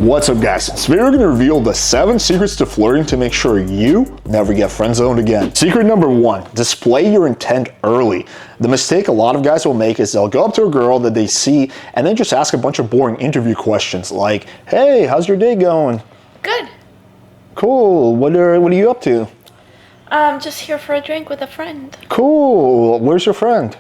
What's up guys, today we're going to reveal the 7 secrets to flirting to make sure you never get friend zoned again. Secret number 1, display your intent early. The mistake a lot of guys will make is they'll go up to a girl that they see and then just ask a bunch of boring interview questions like, hey, how's your day going? Good. Cool, what are you up to? I'm just here for a drink with a friend. Cool, where's your friend?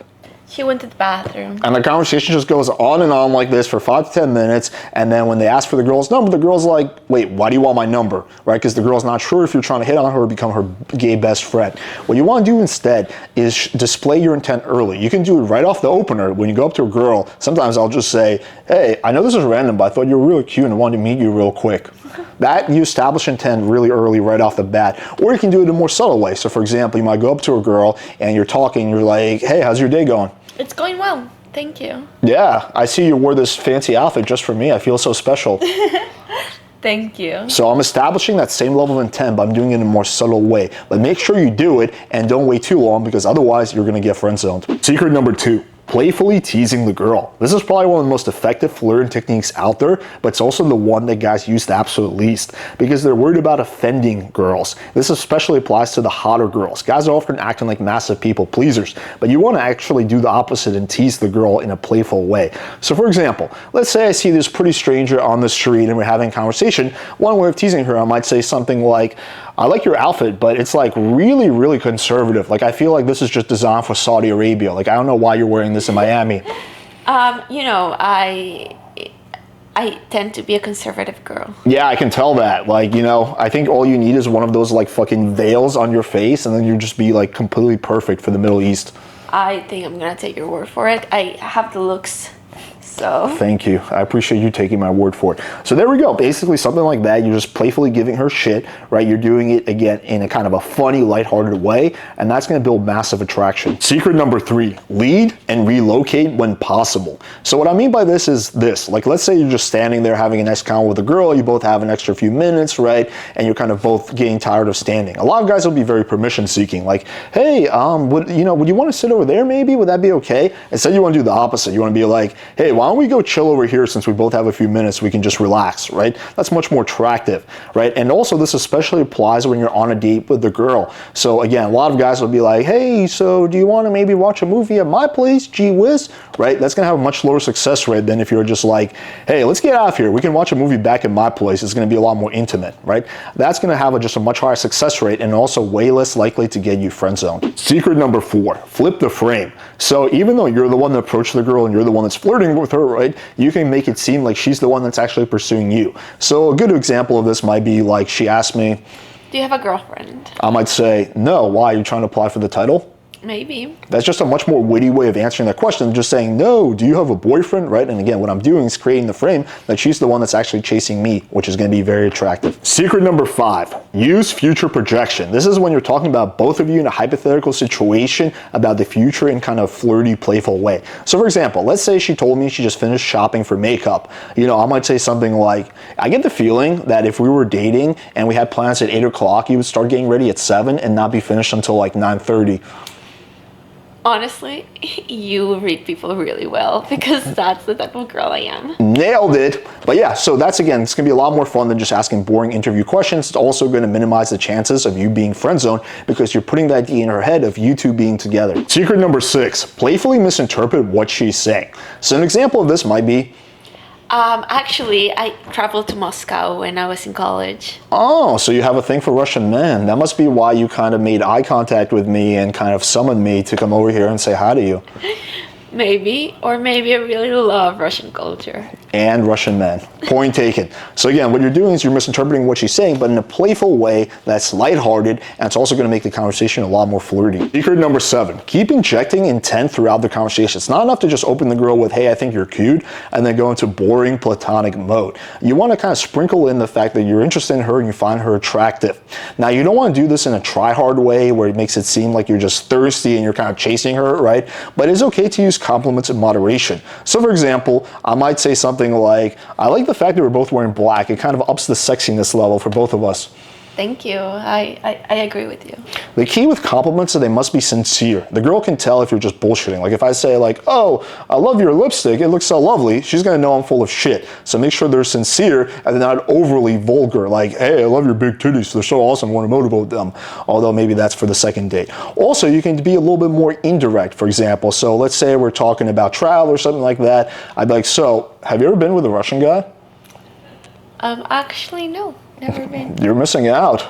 She went to the bathroom. And the conversation just goes on and on like this for 5 to 10 minutes. And then when they ask for the girl's number, the girl's like, wait, why do you want my number? Right? Because the girl's not sure if you're trying to hit on her or become her gay best friend. What you want to do instead is display your intent early. You can do it right off the opener. When you go up to a girl, sometimes I'll just say, hey, I know this is random, but I thought you were really cute and wanted to meet you real quick. That you establish intent really early right off the bat. Or you can do it in a more subtle way. So for example, you might go up to a girl and you're talking, you're like, hey, how's your day going? It's going well, thank you. Yeah, I see you wore this fancy outfit just for me. I feel so special. Thank you. So I'm establishing that same level of intent, but I'm doing it in a more subtle way. But make sure you do it and don't wait too long because otherwise you're gonna get friend zoned. Secret number 2. Playfully teasing the girl. This is probably one of the most effective flirting techniques out there, but it's also the one that guys use the absolute least because they're worried about offending girls. This especially applies to the hotter girls. Guys are often acting like massive people pleasers, but you want to actually do the opposite and tease the girl in a playful way. So for example, let's say I see this pretty stranger on the street and we're having a conversation. One way of teasing her, I might say something like, I like your outfit, but it's like really, really conservative. Like I feel like this is just designed for Saudi Arabia. Like I don't know why you're wearing this in Miami. You know, I tend to be a conservative girl. Yeah, I can tell that. Like, you know, I think all you need is one of those like fucking veils on your face and then you just be like completely perfect for the Middle East. I think I'm gonna take your word for it. I have the looks. So. Thank you. I appreciate you taking my word for it. So there we go. Basically something like that. You're just playfully giving her shit, right? You're doing it again in a kind of a funny, lighthearted way, and that's going to build massive attraction. Secret number 3, lead and relocate when possible. So what I mean by this is this, like let's say you're just standing there having a nice convo with a girl, you both have an extra few minutes, right? And you're kind of both getting tired of standing. A lot of guys will be very permission seeking, like, hey, would you want to sit over there maybe? Would that be okay? Instead you want to do the opposite. You want to be like, hey, why don't we go chill over here since we both have a few minutes, we can just relax, right? That's much more attractive, right? And also this especially applies when you're on a date with the girl. So again, a lot of guys will be like, hey, so do you want to maybe watch a movie at my place? Gee whiz, right? That's gonna have a much lower success rate than if you're just like, hey, let's get out of here. We can watch a movie back at my place. It's gonna be a lot more intimate, right? That's gonna have just a much higher success rate and also way less likely to get you friend zoned. Secret number 4, flip the frame. So even though you're the one that approached the girl and you're the one that's flirting with her, right? You can make it seem like she's the one that's actually pursuing you. So a good example of this might be like she asked me, do you have a girlfriend? I might say, no, why? Are you trying to apply for the title? Maybe. That's just a much more witty way of answering that question than just saying, no, do you have a boyfriend, right? And again, what I'm doing is creating the frame that she's the one that's actually chasing me, which is going to be very attractive. Secret number 5, use future projection. This is when you're talking about both of you in a hypothetical situation about the future in kind of flirty, playful way. So for example, let's say she told me she just finished shopping for makeup. You know, I might say something like, I get the feeling that if we were dating and we had plans at 8 o'clock, you would start getting ready at 7 and not be finished until like 9:30. Honestly, you read people really well because that's the type of girl I am. Nailed it. But yeah, so that's again, it's gonna be a lot more fun than just asking boring interview questions. It's also gonna minimize the chances of you being friend zoned because you're putting that idea in her head of you two being together. Secret number 6, playfully misinterpret what she's saying. So an example of this might be, actually, I traveled to Moscow when I was in college. oh, so you have a thing for Russian men. That must be why you kind of made eye contact with me and kind of summoned me to come over here and say hi to you. Maybe, or maybe I really love Russian culture. And Russian men. Point taken. So again, what you're doing is you're misinterpreting what she's saying, but in a playful way that's lighthearted, and it's also going to make the conversation a lot more flirty. Secret number 7, keep injecting intent throughout the conversation. It's not enough to just open the girl with, hey, I think you're cute, and then go into boring platonic mode. You want to kind of sprinkle in the fact that you're interested in her and you find her attractive. Now, you don't want to do this in a try-hard way where it makes it seem like you're just thirsty and you're kind of chasing her, right? But it's okay to use compliments in moderation. So for example, I might say something like, I like the fact that we're both wearing black. It kind of ups the sexiness level for both of us. Thank you. I agree with you. The key with compliments is they must be sincere. The girl can tell if you're just bullshitting. Like if I say like, oh, I love your lipstick, it looks so lovely, she's gonna know I'm full of shit. So make sure they're sincere and they're not overly vulgar. Like, hey, I love your big titties, they're so awesome, I wanna motivate them. Although maybe that's for the second date. Also, you can be a little bit more indirect, for example. So let's say we're talking about travel or something like that. I'd be like, so, have you ever been with a Russian guy? Actually, no, never been. You're missing out.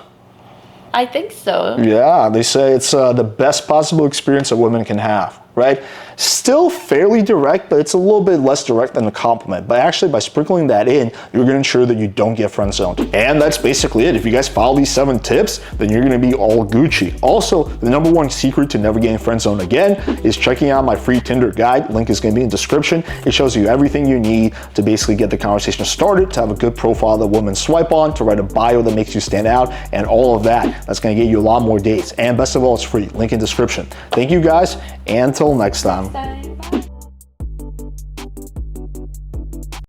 I think so. Yeah, they say it's the best possible experience a woman can have, right? Still fairly direct, but it's a little bit less direct than a compliment. But actually, by sprinkling that in, you're gonna ensure that you don't get friend zoned. And that's basically it. If you guys follow these 7 tips, then you're gonna be all Gucci. Also, the #1 secret to never getting friend zoned again is checking out my free Tinder guide. Link is gonna be in the description. It shows you everything you need to basically get the conversation started, to have a good profile that women swipe on, to write a bio that makes you stand out, and all of that. That's gonna get you a lot more dates. And best of all, it's free. Link in description. Thank you guys, and until next time. Bye.